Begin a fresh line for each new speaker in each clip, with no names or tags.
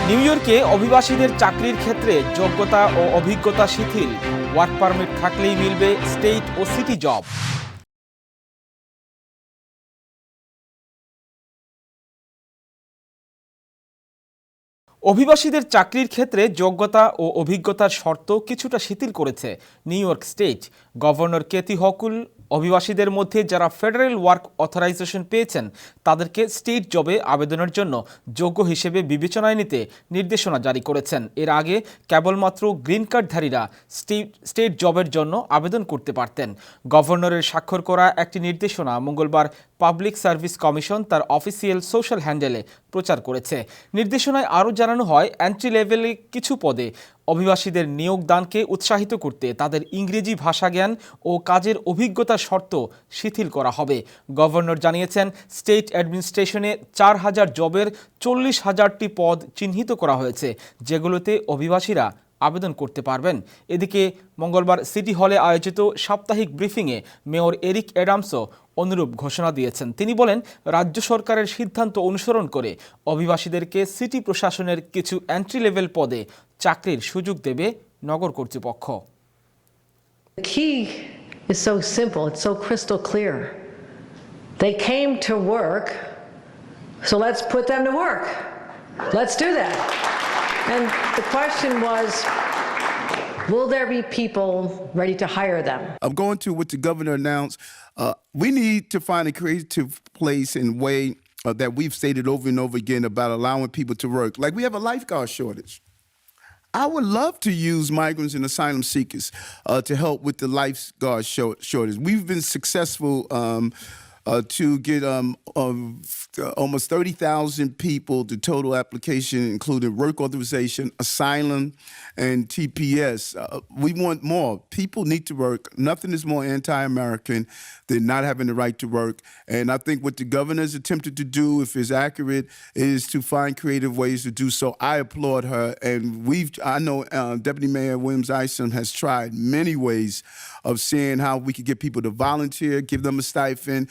New ইয়র্কে অভিবাসীদের চাকরির ক্ষেত্রে যোগ্যতা ও অভিজ্ঞতা শিথিল, ওয়ার্ক পারমিট থাকলেই মিলবে স্টেট ও সিটি জব। অভিবাসীদের চাকরির ক্ষেত্রে যোগ্যতা ও অভিজ্ঞতার শর্ত কিছুটা শিথিল করেছে new York state. Governor কেথি Hochul অভিবাসীদের মধ্যে যারা ফেডারেল ওয়ার্ক অথরাইজেশন পেয়েছেন তাদেরকে স্টেট জবে আবেদনের জন্য যোগ্য হিসেবে বিবেচনায় নিতে নির্দেশনা জারি করেছেন। এর আগে কেবলমাত্র গ্রিন কার্ডধারীরা স্টেট জবের জন্য আবেদন করতে পারতেন। গভর্নরের স্বাক্ষর করা একটি নির্দেশনা মঙ্গলবার পাবলিক সার্ভিস কমিশন তার অফিসিয়াল সোশ্যাল হ্যান্ডেলে প্রচার করেছে। নির্দেশনায় আরও জানানো হয়, এন্ট্রি লেভেলে কিছু পদে অভিবাসীদের নিয়োগদানকে উৎসাহিত করতে তাদের ইংরেজি ভাষা জ্ঞান ও কাজের অভিজ্ঞতার শর্ত শিথিল করা হবে। গভর্নর জানিয়েছেন, স্টেট অ্যাডমিনিস্ট্রেশনে 4,000 জবের 40,000টি পদ চিহ্নিত করা হয়েছে, যেগুলোতে অভিবাসীরা আবেদন করতে পারবেন। এদিকে মঙ্গলবার সিটি হলে আয়োজিত সাপ্তাহিক ব্রিফিংয়ে মেয়র এরিক অ্যাডামসও অনুরূপ ঘোষণা দিয়েছেন। তিনি বলেন, রাজ্য সরকারের সিদ্ধান্ত অনুসরণ করে অভিবাসীদেরকে সিটি প্রশাসনের কিছু এন্ট্রি লেভেল পদে চাকরির সুযোগ দেবে নগর কর্তৃপক্ষ।
The key is so simple, it's so crystal clear. They came to work, so let's put them to work. Let's do that. And the question was, will there be people ready to hire them?
I'm going to what the governor announced. We need to find a creative place and way that we've stated over and over again about allowing people to work. Like we have a lifeguard shortage. I would love to use migrants and asylum seekers to help with the lifeguard shortage. We've been successful to get almost 30,000 people to total application, including work authorization, asylum, and TPS. We want more. People need to work. Nothing is more anti-American than not having the right to work. And I think what the governor has attempted to do, if it's accurate, is to find creative ways to do so. I applaud her. And I know Deputy Mayor Williams Isom has tried many ways of seeing how we could get people to volunteer, give them a stipend.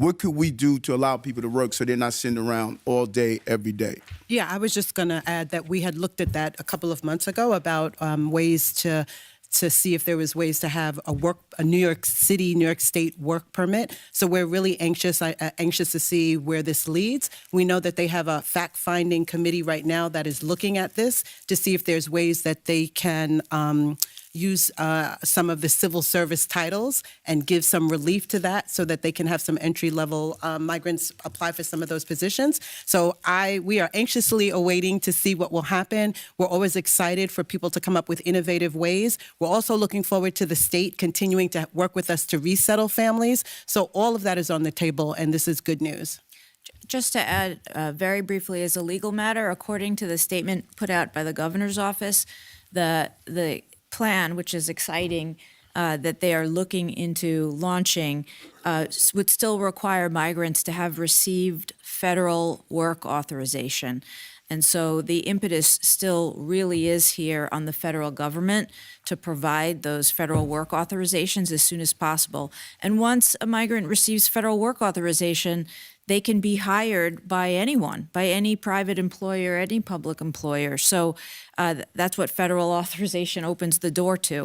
What could we do to allow people to work so they're not sitting around all day, every day?
Yeah, I was just going to add that we had looked at that a couple of months ago about ways to see if there was ways to have a New York City, New York State work permit. So we're really anxious to see where this leads. We know that they have a fact-finding committee right now that is looking at this to see if there's ways that they can use some of the civil service titles and give some relief to that so that they can have some entry-level migrants apply for some of those positions. So we are anxiously awaiting to see what will happen. We're always excited for people to come up with innovative ways. We're also looking forward to the state continuing to work with us to resettle families. So all of that is on the table, and this is good news.
Just to add very briefly, as a legal matter, according to the statement put out by the governor's office, the plan, which is exciting, that they are looking into launching, would still require migrants to have received federal work authorization. And so the impetus still really is here on the federal government to provide those federal work authorizations as soon as possible. And once a migrant receives federal work authorization, they can be hired by anyone, by any private employer, any public employer. So that's what federal authorization opens the door to.